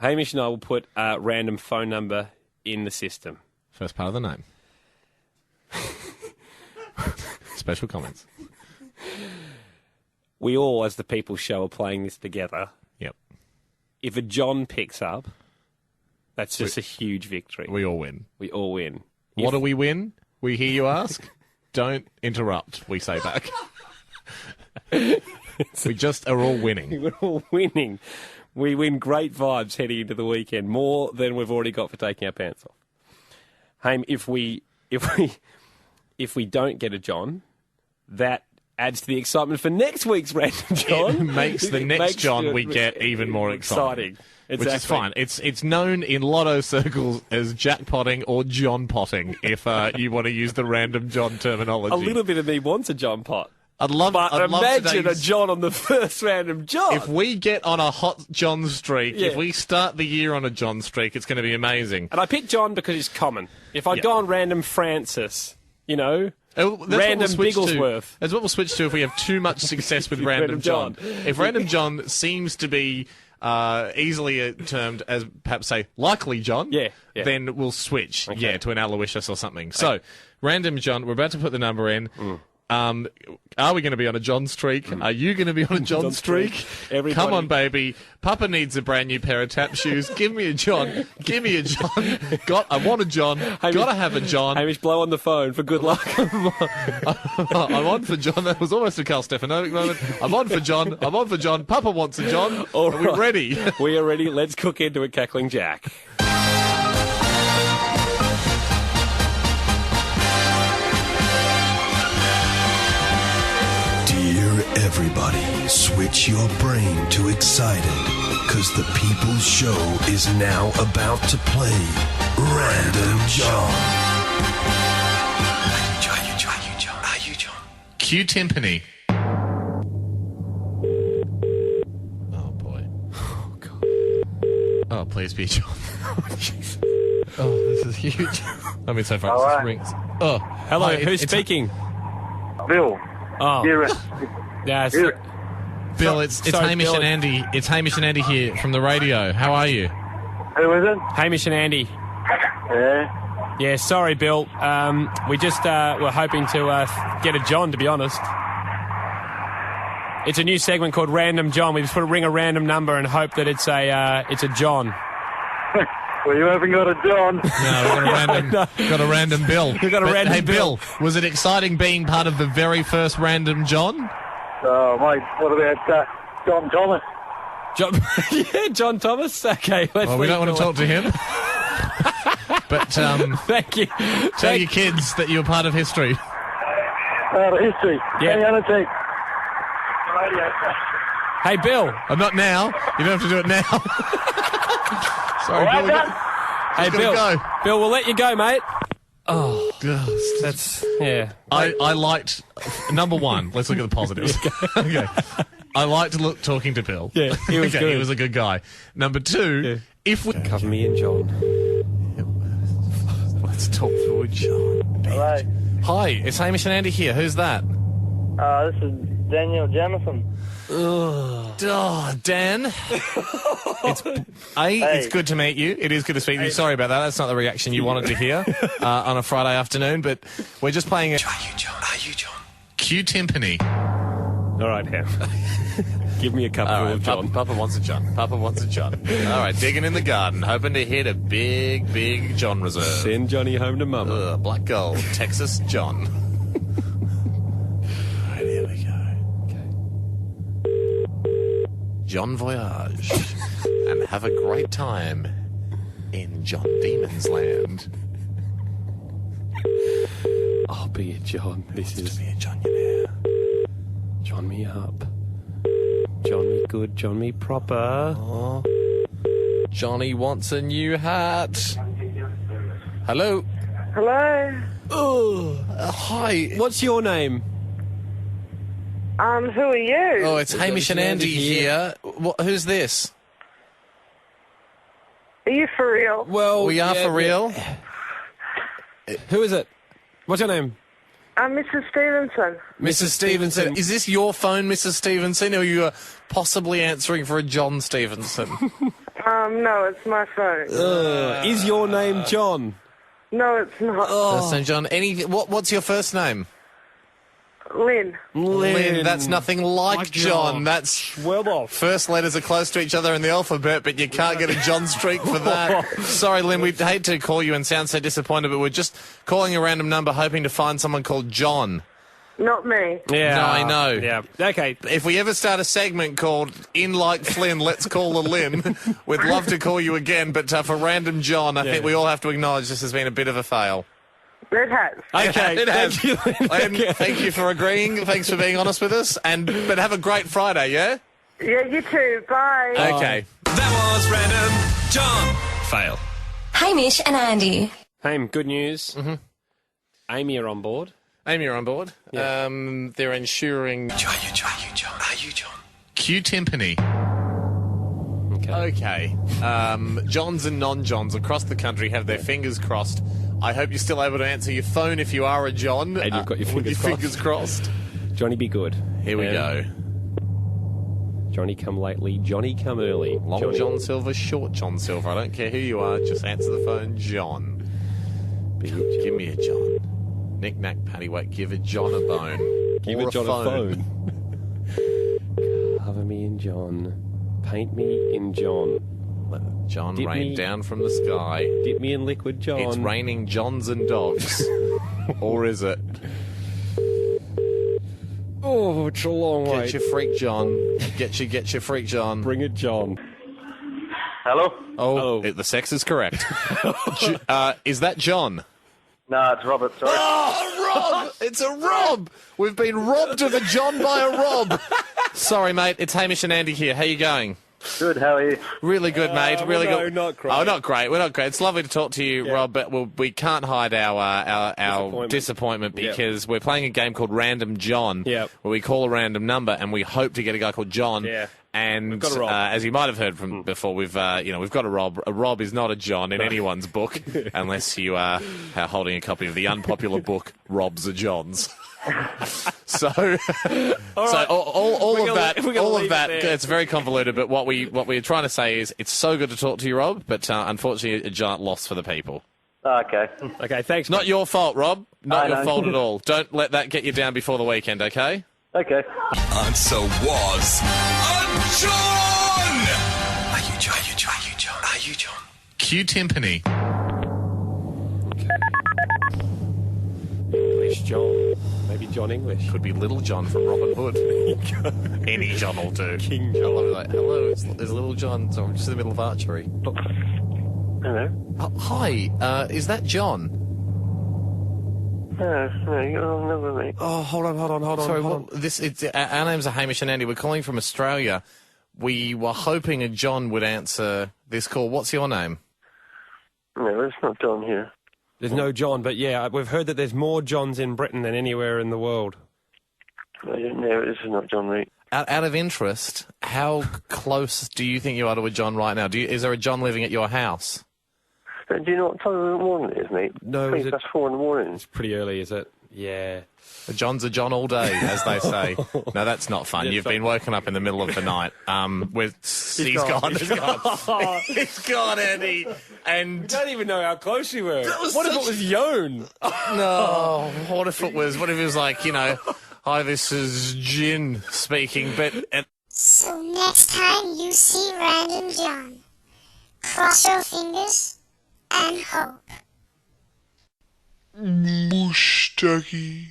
Hamish and I will put a random phone number in the system. First part of the name. Special comments. We all, as the People's Show, are playing this together. Yep. If a John picks up, that's just a huge victory. We all win. We all win. What do we win? We hear you ask. Don't interrupt, we say back. We just are all winning. We're all winning. We win great vibes heading into the weekend, more than we've already got for taking our pants off. Haim, if we don't get a John, that adds to the excitement for next week's Random John. It makes the next John we get even more exciting. Exactly. Which is fine. It's known in lotto circles as jackpotting or John potting, if you want to use the Random John terminology. A little bit of me wants a John pot. I'd love imagine a John on the first Random John. If we get on a hot John streak, Yeah. if we start the year on a John streak, it's going to be amazing. And I picked John because he's common. If I go on Random Francis, Random Bigglesworth. That's what we'll switch to if we have too much success with Random John. If Random John seems to be easily termed as, perhaps say, Likely John, then we'll switch to an Aloysius or something. So, Random John, we're about to put the number in. Are we going to be on a John streak? Are you going to be on a John streak? Everybody. Come on, baby. Papa needs a brand new pair of tap shoes. Give me a John. Give me a John. I want a John. Gotta have a John. Hamish, blow on the phone for good luck. I'm on for John. That was almost a Carl Stefanovic moment. I'm on for John. I'm on for John. Papa wants a John. All Are we ready? We are ready. Let's cook into it, Cackling Jack. Everybody, switch your brain to excited, because the People's Show is now about to play Random John. Are you John? Cue timpani. Oh, boy. Oh, God. Oh, please be John. Oh, this is huge. I mean, so far, this rings. Oh, hello, hi, who's speaking? Bill. Oh. Yeah, Bill, it's sorry, Hamish Bill. and Andy. It's Hamish and Andy here from the radio. How are you? Who is it? Hamish and Andy. Yeah. Yeah, sorry, Bill. We just were hoping to get a John, to be honest. It's a new segment called Random John. We just put ring a random number and hope that it's a John. Well, you haven't got a John. No, got a random Bill. We've got a random hey, Bill. Was it exciting being part of the very first Random John? Oh, mate, what about John Thomas? John Thomas? Okay, let's Well, we don't want to talk to him. But Thank you. tell your kids that you're part of history. History. Yeah. Hang on a sec. Hey, Bill. Not now. You don't have to do it now. Sorry, All right, Bill. done. Hey, gotta Bill. go. Bill, we'll let you go, mate. Oh, God. That's, yeah. I liked, number one, let's look at the positives. Okay. I liked talking to Bill. Yeah, he was good. He was a good guy. Number two, if we... Cover me in John. Let's talk to a John. Hello. Hi, it's Hamish and Andy here. Who's that? This is Daniel Jamison. Oh, Dan. It's good to meet you. It is good to speak to you. Sorry about that. That's not the reaction you wanted to hear on a Friday afternoon, but we're just playing a... Are you John? Cue timpani. All right, Ham. Give me a couple of John. Papa wants a John. Papa wants a John. All right, digging in the garden, hoping to hit a big, big John reserve. Send Johnny home to Mama. Black gold, Texas John. All right, here we go. John Voyage, and have a great time in John Demon's land. I'll be a John. This is Be a John, you know. John me up. John me good, John me proper. Oh. Johnny wants a new hat. Hello. Hello. Oh, Hi. what's your name? Who are you? Oh, it's Hamish and Andy here. Who's this? Are you for real? Well, We are for real. Who is it? What's your name? I'm Mrs. Stevenson. Mrs. Stevenson. Is this your phone, Mrs. Stevenson, or you are possibly answering for a John Stevenson? No, it's my phone. Is your name John? No, it's not. First name John. What's your first name? Lynn. Lynn. That's nothing like John. That's well off. First letters are close to each other in the alphabet, but you can't get a John streak for that. Sorry, Lynn, we'd hate to call you and sound so disappointed, but we're just calling a random number hoping to find someone called John. Not me. Yeah. No, I know. Yeah. Okay. If we ever start a segment called In Like Flynn, Let's Call a Lynn, we'd love to call you again, but for random John, I think we all have to acknowledge this has been a bit of a fail. It has. Okay. It has. Thank you. And thank you for agreeing. Thanks for being honest with us. But have a great Friday, yeah? Yeah, you too. Bye. Okay. That was Random John. Fail. Hamish and Andy. Haim, good news. Mm-hmm. Amy are on board. Amy, you're on board. Yeah. They're ensuring... Are you John? Q-Timpany. Okay. Johns and non-Johns across the country have their fingers crossed. I hope you're still able to answer your phone if you are a John. And you've got your fingers crossed. Johnny, be good. Here we go. Johnny come lately, Johnny come early. Long Johnny. John Silver, short John Silver. I don't care who you are, just answer the phone, John. Give me a John. Knick-knack, paddywhack, give a John a bone. Give or a John a phone. Cover me in John. Paint me in John. Let John Dip rain me- down from the sky. Dip me in liquid John. It's raining Johns and dogs. Or is it? Oh, it's a long way. Get your freak John. Get your freak John. Bring it, John. Hello? Oh, the sex is correct. Is that John? No, it's Robert. Sorry. Oh, Rob! It's a Rob! We've been robbed of a John by a Rob. Sorry, mate. It's Hamish and Andy here. How you going? Good, how are you? Really good, mate. Really no, good. not great. Oh, not great. We're not great. It's lovely to talk to you, Rob, but we can't hide our disappointment because we're playing a game called Random John, where we call a random number and we hope to get a guy called John. Yeah. And we've got a Rob. As you might have heard from before, we've got a Rob. A Rob is not a John in anyone's book, unless you are holding a copy of the unpopular book Robs are Johns. So all of that. It's very convoluted. But what we're trying to say is, it's so good to talk to you, Rob. But unfortunately, a giant loss for the people. Okay. Okay, thanks. Not your fault, Rob. Not your know. fault at all. Don't let that get you down before the weekend, okay? Okay. Answer was a John. Are you John? Q-Timpany. English John. Maybe John English. Could be Little John from Robin Hood. Any John will do. King I John. love it. Like, hello, it's Little John. So I'm just in the middle of archery. Hello? Hi, is that John? No, you got the wrong number, mate. Oh, hold on. Sorry, hold on. our names are Hamish and Andy. We're calling from Australia. We were hoping a John would answer this call. What's your name? No, it's not John here. There's no John, but yeah, we've heard that there's more Johns in Britain than anywhere in the world. No, this is not John, mate. Out of interest, how close do you think you are to a John right now? Is there a John living at your house? Do you know what time of the morning it is, mate? No, Please, that's 4 in the morning. It's pretty early, is it? Yeah. A John's a John all day, as they say. No, that's not fun. You've been woken up in the middle of the night. He's gone. He's gone, Andy. And We don't even know how close you were. What if it was Yon? no, what if it was like, hi, this is Jin speaking, but So next time you see Random John, cross your fingers and hope. Mush, Ducky.